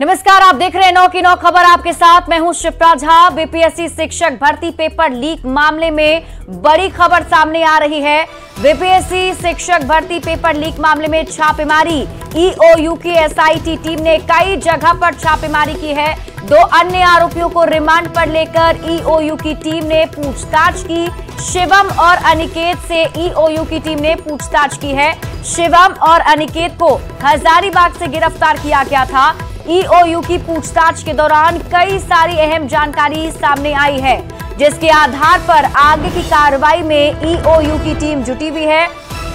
नमस्कार, आप देख रहे हैं 9 की 9 खबर। आपके साथ मैं हूं शिप्रा झा। बीपीएससी शिक्षक भर्ती पेपर लीक मामले में बड़ी खबर सामने आ रही है। बीपीएससी शिक्षक भर्ती पेपर लीक मामले में छापेमारी। ईओयू की एसआईटी टीम ने कई जगह पर छापेमारी की है। 2 अन्य आरोपियों को रिमांड पर लेकर ईओयू की टीम ने पूछताछ की। शिवम और अनिकेत से ईओयू की टीम ने पूछताछ की है। शिवम और अनिकेत को हजारीबाग से गिरफ्तार किया गया था। ईओयू की पूछताछ के दौरान कई सारी अहम जानकारी सामने आई है, जिसके आधार पर आगे की कार्रवाई में ईओयू की टीम जुटी हुई है।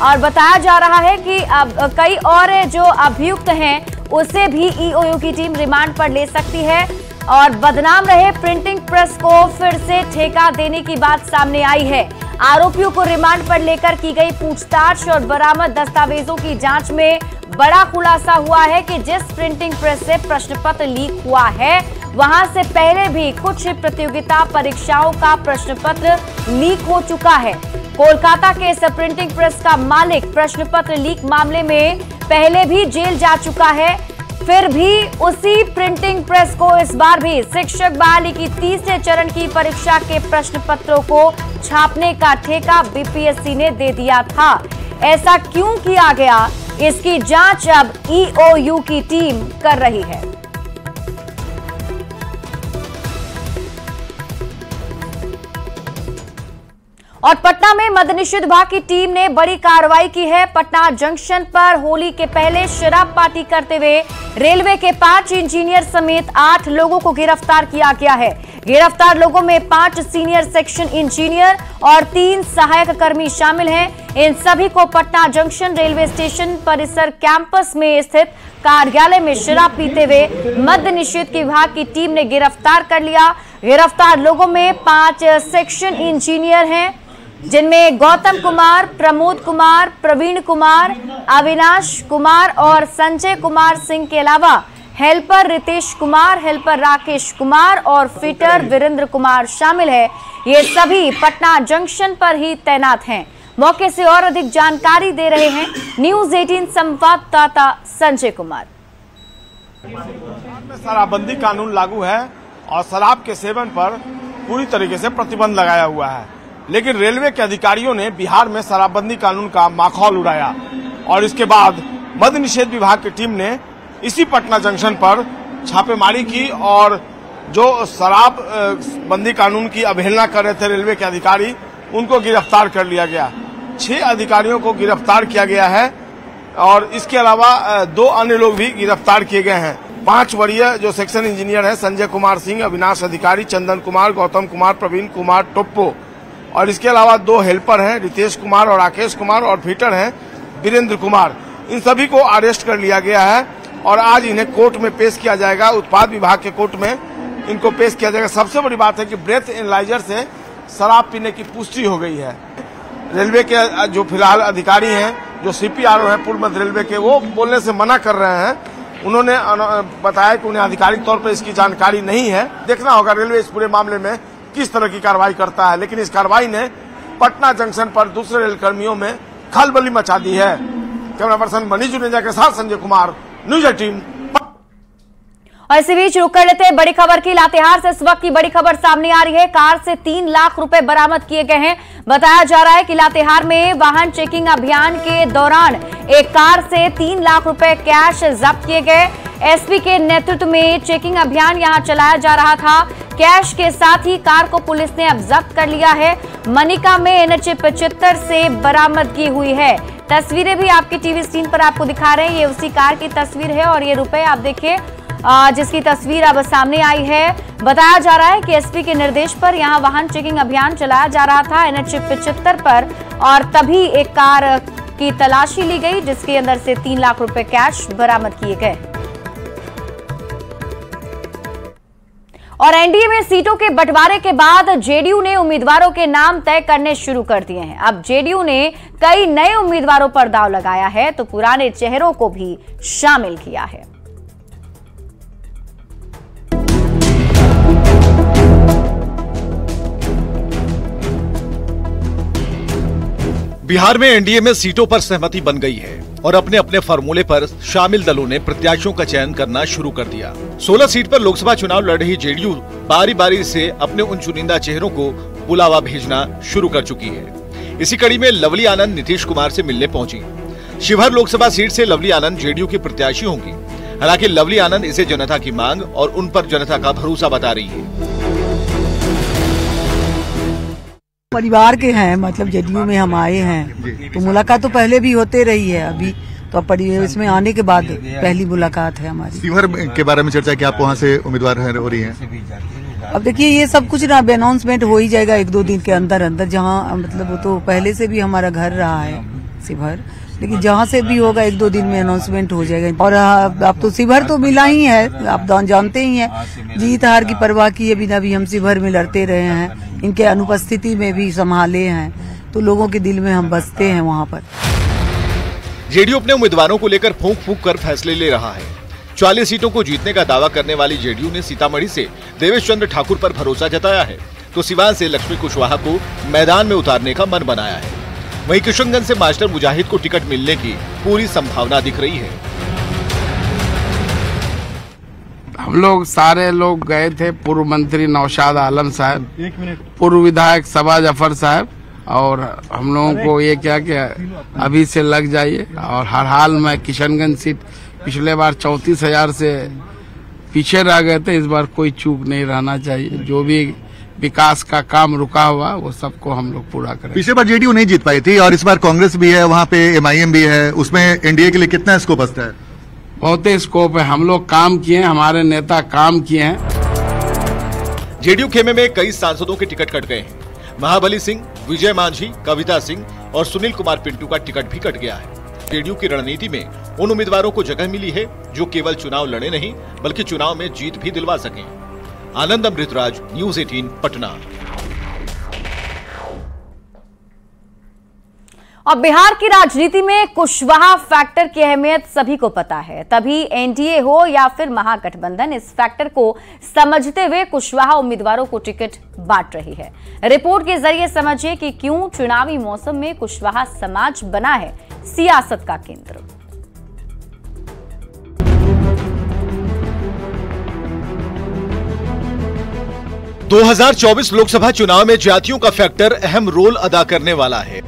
और बताया जा रहा है कि अब कई और जो अभियुक्त हैं उसे भी ईओयू की टीम रिमांड पर ले सकती है। और बदनाम रहे प्रिंटिंग प्रेस को फिर से ठेका देने की बात सामने आई है। आरोपियों को रिमांड पर लेकर की गई पूछताछ और बरामद दस्तावेजों की जांच में बड़ा खुलासा हुआ है कि जिस प्रिंटिंग प्रेस से प्रश्न पत्र लीक हुआ है, वहां से पहले भी कुछ प्रतियोगिता परीक्षाओं का प्रश्न पत्र लीक हो चुका है। कोलकाता के इस प्रिंटिंग प्रेस का मालिक प्रश्न पत्र लीक मामले में पहले भी जेल जा चुका है। फिर भी उसी प्रिंटिंग प्रेस को इस बार भी शिक्षक बहाली की तीसरे चरण की परीक्षा के प्रश्न पत्रों को छापने का ठेका बीपीएससी ने दे दिया था। ऐसा क्यों किया गया, इसकी जांच अब ईओयू की टीम कर रही है। और पटना में मद्य निषेध विभाग की टीम ने बड़ी कार्रवाई की है। पटना जंक्शन पर होली के पहले शराब पार्टी करते हुए रेलवे के 5 इंजीनियर समेत 8 लोगों को गिरफ्तार किया गया है। गिरफ्तार लोगों में 5 सीनियर सेक्शन इंजीनियर और 3 सहायक कर्मी शामिल हैं। इन सभी को पटना जंक्शन रेलवे स्टेशन परिसर कैंपस में स्थित कार्यालय में शराब पीते हुए मद्य निषेध विभाग की टीम ने गिरफ्तार कर लिया। गिरफ्तार लोगों में 5 सेक्शन इंजीनियर हैं, जिनमें गौतम कुमार, प्रमोद कुमार, प्रवीण कुमार, अविनाश कुमार और संजय कुमार सिंह के अलावा हेल्पर रितेश कुमार, हेल्पर राकेश कुमार और फिटर वीरेंद्र कुमार शामिल है। ये सभी पटना जंक्शन पर ही तैनात हैं। मौके से और अधिक जानकारी दे रहे हैं न्यूज 18 संवाददाता संजय कुमार। शराबबंदी कानून लागू है और शराब के सेवन पर पूरी तरीके से प्रतिबंध लगाया हुआ है, लेकिन रेलवे के अधिकारियों ने बिहार में शराबबंदी कानून का माखौल उड़ाया और इसके बाद मद्य निषेध विभाग की टीम ने इसी पटना जंक्शन पर छापेमारी की और जो शराब बंदी कानून की अवहेलना कर रहे थे रेलवे के अधिकारी, उनको गिरफ्तार कर लिया गया। 6 अधिकारियों को गिरफ्तार किया गया है और इसके अलावा 2 अन्य लोग भी गिरफ्तार किए गए हैं। 5 वरीय जो सेक्शन इंजीनियर हैं, संजय कुमार सिंह, अविनाश अधिकारी, चंदन कुमार, गौतम कुमार, प्रवीण कुमार टोप्पो, और इसके अलावा 2 हेल्पर हैं, रितेश कुमार और राकेश कुमार, और फिटर हैं वीरेंद्र कुमार। इन सभी को अरेस्ट कर लिया गया है और आज इन्हें कोर्ट में पेश किया जाएगा। उत्पाद विभाग के कोर्ट में इनको पेश किया जाएगा। सबसे बड़ी बात है कि ब्रेथ एनालाइजर से शराब पीने की पुष्टि हो गई है। रेलवे के जो फिलहाल अधिकारी हैं, जो सीपीआरओ हैं पूर्व मध्य रेलवे के, वो बोलने से मना कर रहे हैं। उन्होंने बताया कि उन्हें आधिकारिक तौर पर इसकी जानकारी नहीं है। देखना होगा रेलवे इस पूरे मामले में किस तरह की कार्रवाई करता है, लेकिन इस कार्रवाई ने पटना जंक्शन पर दूसरे रेल कर्मियों में खलबली मचा दी है। कैमरा पर्सन मनीष जुनेजा के साथ संजय कुमार, न्यूज 18। और इसी बीच रुक कर लेते हैं बड़ी खबर की। लातेहार से इस वक्त की बड़ी खबर सामने आ रही है। कार से 3 लाख रुपए बरामद किए गए हैं। बताया जा रहा है कि लातेहार में वाहन चेकिंग अभियान के दौरान एक कार से 3 लाख रुपए कैश जब्त किए गए। एसपी के नेतृत्व में चेकिंग अभियान यहां चलाया जा रहा था। कैश के साथ ही कार को पुलिस ने अब जब्त कर लिया है। मनिका में NH 75 से बरामदगी हुई है। तस्वीरें भी आपकी टीवी स्क्रीन पर आपको दिखा रहे हैं। ये उसी कार की तस्वीर है और ये रुपए आप देखिए जिसकी तस्वीर अब सामने आई है। बताया जा रहा है कि एसपी के निर्देश पर यहां वाहन चेकिंग अभियान चलाया जा रहा था NH 75 पर, और तभी एक कार की तलाशी ली गई जिसके अंदर से 3 लाख रुपए कैश बरामद किए गए। और एनडीए में सीटों के बंटवारे के बाद जेडीयू ने उम्मीदवारों के नाम तय करने शुरू कर दिए हैं। अब जेडीयू ने कई नए उम्मीदवारों पर दांव लगाया है तो पुराने चेहरों को भी शामिल किया है। बिहार में एनडीए में सीटों पर सहमति बन गई है और अपने अपने फॉर्मूले पर शामिल दलों ने प्रत्याशियों का चयन करना शुरू कर दिया। 16 सीट पर लोकसभा चुनाव लड़ रही जेडीयू बारी बारी से अपने उन चुनिंदा चेहरों को बुलावा भेजना शुरू कर चुकी है। इसी कड़ी में लवली आनंद नीतीश कुमार से मिलने पहुंची। शिवहर लोकसभा सीट से लवली आनंद जेडीयू की प्रत्याशी होंगी। हालांकि लवली आनंद इसे जनता की मांग और उन पर जनता का भरोसा बता रही है। परिवार के हैं, मतलब जेडीयू में हम आए हैं, तो मुलाकात तो पहले भी होते रही है, अभी तो इसमें आने के बाद पहली मुलाकात है हमारी। शिवहर के बारे में चर्चा कि आप वहाँ से उम्मीदवार हो रही हैं। अब देखिए ये सब कुछ ना अनाउंसमेंट हो ही जाएगा 1-2 दिन के अंदर, जहाँ मतलब वो तो पहले से भी हमारा घर रहा है शिवहर, लेकिन जहाँ से भी होगा 1-2 दिन में अनाउंसमेंट हो जाएगा। और अब तो शिवहर तो मिला ही है, आप जानते ही हैं, जीत हार की परवाह किए बिना भी हम शिवहर में लड़ते रहे हैं, इनके अनुपस्थिति में भी संभाले हैं, तो लोगों के दिल में हम बसते हैं वहाँ पर। जेडीयू अपने उम्मीदवारों को लेकर फूंक फूंक कर फैसले ले रहा है। 40 सीटों को जीतने का दावा करने वाली जेडीयू ने सीतामढ़ी से देवेश चंद्र ठाकुर पर भरोसा जताया है, तो सिवान से लक्ष्मी कुशवाहा को मैदान में उतारने का मन बनाया है। वहीं किशनगंज से मास्टर मुजाहिद को टिकट मिलने की पूरी संभावना दिख रही है। हम लोग सारे लोग गए थे, पूर्व मंत्री नौशाद आलम साहब, पूर्व विधायक सबा जफर साहब, और हम लोगों को ये क्या कि अभी से लग जाइए। और हर हाल में किशनगंज सीट पिछले बार 34,000 से पीछे रह गए थे, इस बार कोई चूक नहीं रहना चाहिए। जो भी विकास का काम रुका हुआ वो सबको हम लोग पूरा करें। पिछले बार जेडीयू नहीं जीत पाई थी और इस बार कांग्रेस भी है, वहाँ पे एमआईएम भी है, उसमें एनडीए के लिए कितना स्कोप बचता है? बहुत ही स्कोप है, हम लोग काम किए, हमारे नेता काम किए हैं। जेडीयू खेमे में कई सांसदों के टिकट कट गए हैं। महाबली सिंह, विजय मांझी, कविता सिंह और सुनील कुमार पिंटू का टिकट भी कट गया है। जेडीयू की रणनीति में उन उम्मीदवारों को जगह मिली है जो केवल चुनाव लड़े नहीं बल्कि चुनाव में जीत भी दिलवा सकें। आनंद अमृतराज, न्यूज 18 पटना। अब बिहार की राजनीति में कुशवाहा फैक्टर की अहमियत सभी को पता है, तभी एनडीए हो या फिर महागठबंधन इस फैक्टर को समझते हुए कुशवाहा उम्मीदवारों को टिकट बांट रही है। रिपोर्ट के जरिए समझिए कि क्यों चुनावी मौसम में कुशवाहा समाज बना है सियासत का केंद्र। – 2024 लोकसभा चुनाव में जातियों का फैक्टर अहम रोल अदा करने वाला है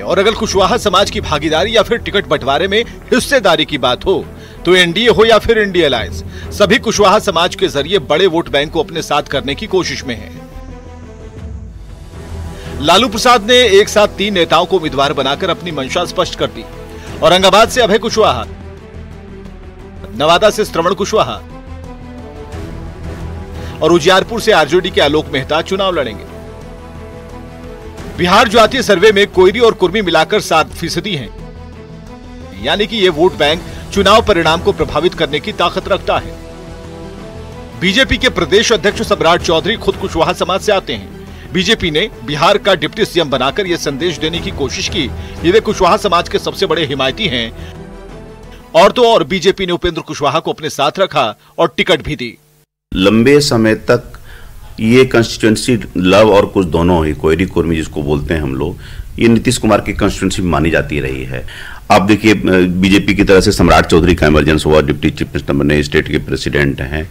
और अगर कुशवाहा समाज की भागीदारी या फिर टिकट बंटवारे में हिस्सेदारी की बात हो तो एनडीए हो या फिर इंडिया अलायंस, सभी कुशवाहा समाज के जरिए बड़े वोट बैंक को अपने साथ करने की कोशिश में है। लालू प्रसाद ने एक साथ 3 नेताओं को उम्मीदवार बनाकर अपनी मंशा स्पष्ट कर दी। औरंगाबाद से अभय कुशवाहा, नवादा से श्रवण कुशवाहा और उजियारपुर से आरजेडी के आलोक मेहता चुनाव लड़ेंगे। बिहार जातीय सर्वे में कोयरी और कुर्मी मिलाकर 7% हैं, यानी कि ये वोट बैंक चुनाव परिणाम को प्रभावित करने की ताकत रखता है। बीजेपी के प्रदेश अध्यक्ष सम्राट चौधरी खुद कुशवाहा समाज से आते हैं। बीजेपी ने बिहार का डिप्टी सीएम बनाकर यह संदेश देने की कोशिश की कि वे कुशवाहा समाज के सबसे बड़े हिमायती हैं, और तो और बीजेपी ने उपेंद्र कुशवाहा को अपने साथ रखा और टिकट भी दी। लंबे समय तक ये कंस्टिट्यूएंसी लव और कुछ दोनों ही, कोयरी कुर्मी जिसको बोलते हैं हम लोग, ये नीतीश कुमार की कंस्टिट्यूएंसी मानी जाती रही है। अब देखिए बीजेपी की तरफ से सम्राट चौधरी का इमरजेंस हुआ, डिप्टी चीफ मिनिस्टर बने, स्टेट के प्रेसिडेंट हैं,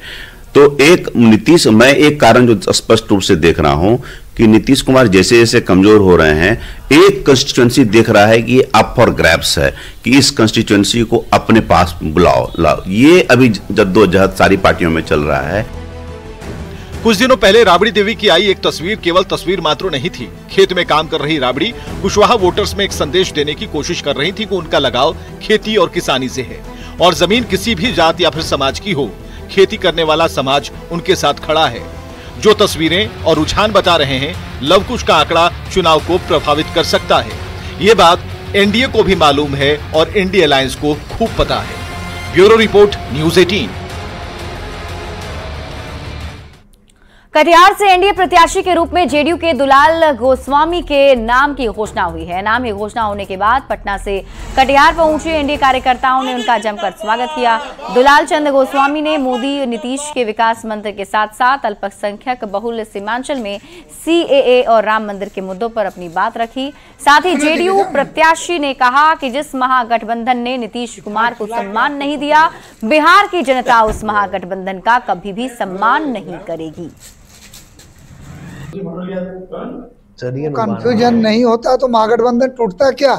तो एक नीतीश, मैं एक कारण जो स्पष्ट रूप से देख रहा हूं कि नीतीश कुमार जैसे जैसे कमजोर हो रहे हैं, एक कंस्टिट्यूएंसी देख रहा है कि अप फॉर ग्रैब्स है कि इस कंस्टिट्यूएंसी को अपने पास बुलाओ लाओ। ये अभी जद्दोजहद सारी पार्टियों में चल रहा है। कुछ दिनों पहले राबड़ी देवी की आई एक तस्वीर केवल तस्वीर मात्र नहीं थी। खेत में काम कर रही राबड़ी कुशवाहा वोटर्स में एक संदेश देने की कोशिश कर रही थी कि उनका लगाव खेती और किसानी से है और जमीन किसी भी जात या फिर समाज की हो, खेती करने वाला समाज उनके साथ खड़ा है। जो तस्वीरें और रुझान बता रहे हैं, लवकुश का आंकड़ा चुनाव को प्रभावित कर सकता है। ये बात एनडीए को भी मालूम है और इंडिया अलायंस को खूब पता है। Bureau report, news 18। कटिहार से एनडीए प्रत्याशी के रूप में जेडीयू के दुलाल गोस्वामी के नाम की घोषणा हुई है। नाम की घोषणा होने के बाद पटना से कटिहार पहुंचे एनडीए कार्यकर्ताओं ने उनका जमकर स्वागत किया। दुलाल चंद गोस्वामी ने मोदी नीतीश के विकास मंत्र के साथ साथ अल्पसंख्यक बहुल सीमांचल में सीएए और राम मंदिर के मुद्दों पर अपनी बात रखी। साथ ही जेडीयू प्रत्याशी ने कहा कि जिस महागठबंधन ने नीतीश कुमार को सम्मान नहीं दिया, बिहार की जनता उस महागठबंधन का कभी भी सम्मान नहीं करेगी। कंफ्यूजन नहीं होता तो महागठबंधन टूटता क्या?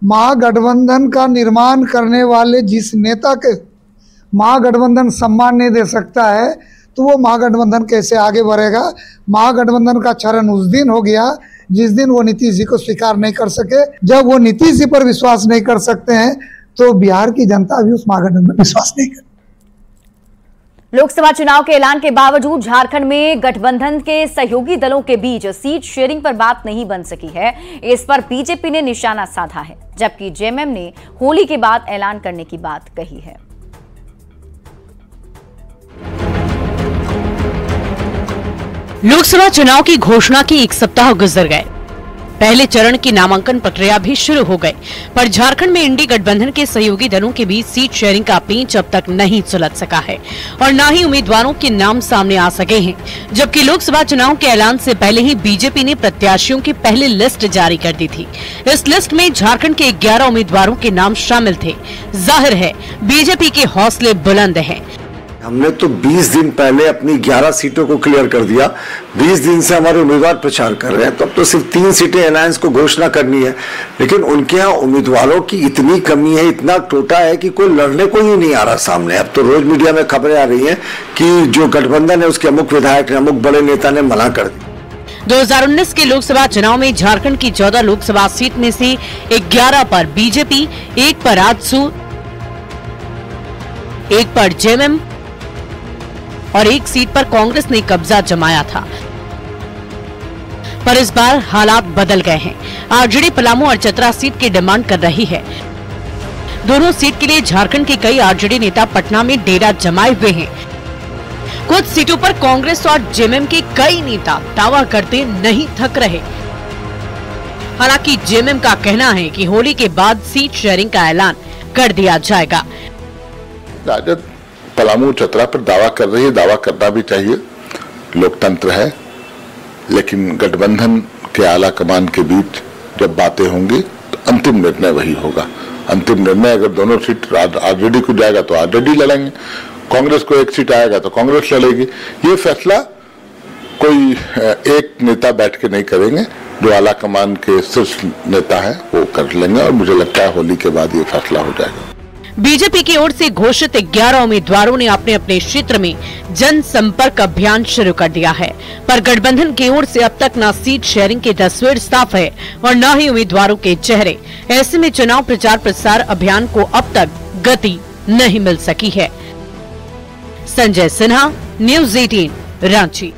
महागठबंधन का निर्माण करने वाले जिस नेता के महागठबंधन सम्मान नहीं दे सकता है तो वो महागठबंधन कैसे आगे बढ़ेगा? महागठबंधन का क्षरण उस दिन हो गया जिस दिन वो नीतीश जी को स्वीकार नहीं कर सके। जब वो नीतीश जी पर विश्वास नहीं कर सकते हैं तो बिहार की जनता भी उस महागठबंधन पर विश्वास नहीं कर। लोकसभा चुनाव के ऐलान के बावजूद झारखंड में गठबंधन के सहयोगी दलों के बीच सीट शेयरिंग पर बात नहीं बन सकी है। इस पर बीजेपी ने निशाना साधा है, जबकि जेएमएम ने होली के बाद ऐलान करने की बात कही है। लोकसभा चुनाव की घोषणा के एक सप्ताह गुजर गए। पहले चरण की नामांकन प्रक्रिया भी शुरू हो गई, पर झारखंड में इंडी गठबंधन के सहयोगी दलों के बीच सीट शेयरिंग का पेंच अब तक नहीं सुलझ सका है और न ही उम्मीदवारों के नाम सामने आ सके हैं। जबकि लोकसभा चुनाव के ऐलान से पहले ही बीजेपी ने प्रत्याशियों की पहली लिस्ट जारी कर दी थी। इस लिस्ट में झारखंड के 11 उम्मीदवारों के नाम शामिल थे। जाहिर है बीजेपी के हौसले बुलंद हैं। हमने तो 20 दिन पहले अपनी 11 सीटों को क्लियर कर दिया। 20 दिन से हमारे उम्मीदवार प्रचार कर रहे हैं, तो अब तो सिर्फ 3 सीटें अलायंस को घोषणा करनी है। लेकिन उनके यहाँ उम्मीदवारों की इतनी कमी है, इतना टोटा है कि कोई लड़ने को ही नहीं आ रहा सामने। अब तो रोज मीडिया में खबरें आ रही हैं कि जो गठबंधन है उसके अमुक विधायक ने, अमुक बड़े नेता ने मना कर दी। 2019 के लोकसभा चुनाव में झारखंड की 14 लोकसभा सीट में से 11 पर बीजेपी, 1 पर आजसू, 1 पर जेएमएम और 1 सीट पर कांग्रेस ने कब्जा जमाया था। पर इस बार हालात बदल गए हैं। आरजेडी पलामू और चतरा सीट की डिमांड कर रही है। दोनों सीट के लिए झारखंड के कई आरजेडी नेता पटना में डेरा जमाए हुए हैं। कुछ सीटों पर कांग्रेस और जेएमएम के कई नेता दावा करते नहीं थक रहे। हालांकि जेएमएम का कहना है कि होली के बाद सीट शेयरिंग का ऐलान कर दिया जाएगा। राजद पलामू चतरा पर दावा कर रही है, दावा करना भी चाहिए, लोकतंत्र है। लेकिन गठबंधन के आला कमान के बीच जब बातें होंगी तो अंतिम निर्णय वही होगा। अंतिम निर्णय अगर दोनों सीट आरजेडी को जाएगा तो आरजेडी लड़ेंगे, कांग्रेस को 1 सीट आएगा तो कांग्रेस लड़ेगी। ये फैसला कोई एक नेता बैठ के नहीं करेंगे, जो आला कमान के शीर्ष नेता है वो कर लेंगे और मुझे लगता है होली के बाद ये फैसला हो जाएगा। बीजेपी की ओर से घोषित 11 उम्मीदवारों ने अपने अपने क्षेत्र में जनसंपर्क अभियान शुरू कर दिया है, पर गठबंधन की ओर से अब तक न सीट शेयरिंग की तस्वीर साफ है और न ही उम्मीदवारों के चेहरे। ऐसे में चुनाव प्रचार प्रसार अभियान को अब तक गति नहीं मिल सकी है। संजय सिन्हा, न्यूज़ 18, रांची।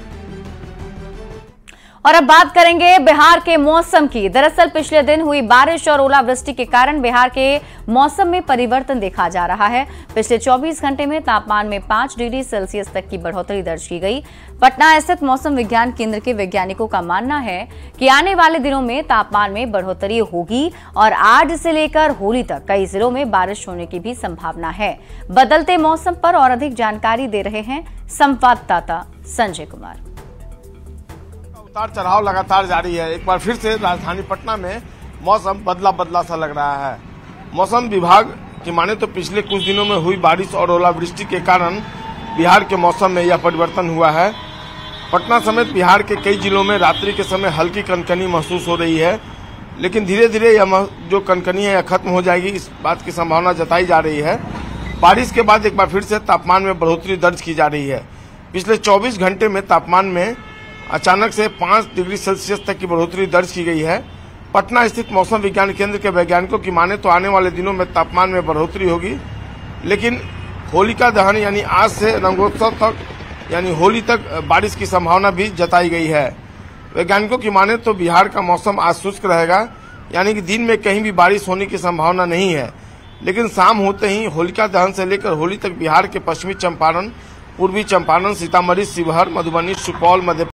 और अब बात करेंगे बिहार के मौसम की। दरअसल पिछले दिन हुई बारिश और ओलावृष्टि के कारण बिहार के मौसम में परिवर्तन देखा जा रहा है। पिछले 24 घंटे में तापमान में 5 डिग्री सेल्सियस तक की बढ़ोतरी दर्ज की गई। पटना स्थित मौसम विज्ञान केंद्र के वैज्ञानिकों का मानना है कि आने वाले दिनों में तापमान में बढ़ोतरी होगी और आज से लेकर होली तक कई जिलों में बारिश होने की भी संभावना है। बदलते मौसम पर और अधिक जानकारी दे रहे हैं संवाददाता संजय कुमार। उतार चढ़ाव लगातार जारी है। एक बार फिर से राजधानी पटना में मौसम बदला बदला सा लग रहा है। मौसम विभाग की माने तो पिछले कुछ दिनों में हुई बारिश और ओलावृष्टि के कारण बिहार के मौसम में यह परिवर्तन हुआ है। पटना समेत बिहार के कई जिलों में रात्रि के समय हल्की कनकनी महसूस हो रही है, लेकिन धीरे धीरे यह जो कनकनी है यह खत्म हो जाएगी, इस बात की संभावना जताई जा रही है। बारिश के बाद एक बार फिर से तापमान में बढ़ोतरी दर्ज की जा रही है। पिछले 24 घंटे में तापमान में अचानक से 5 डिग्री सेल्सियस तक की बढ़ोतरी दर्ज की गई है। पटना स्थित मौसम विज्ञान केंद्र के वैज्ञानिकों की माने तो आने वाले दिनों में तापमान में बढ़ोतरी होगी, लेकिन होलिका दहन यानी आज से रंगोत्सव तक यानी होली तक बारिश की संभावना भी जताई गई है। वैज्ञानिकों की माने तो बिहार का मौसम आज शुष्क रहेगा, यानी कि दिन में कहीं भी बारिश होने की संभावना नहीं है, लेकिन शाम होते ही होलिका दहन से लेकर होली तक बिहार के पश्चिमी चंपारण, पूर्वी चंपारण, सीतामढ़ी, शिवहर, मधुबनी, सुपौल, मध्य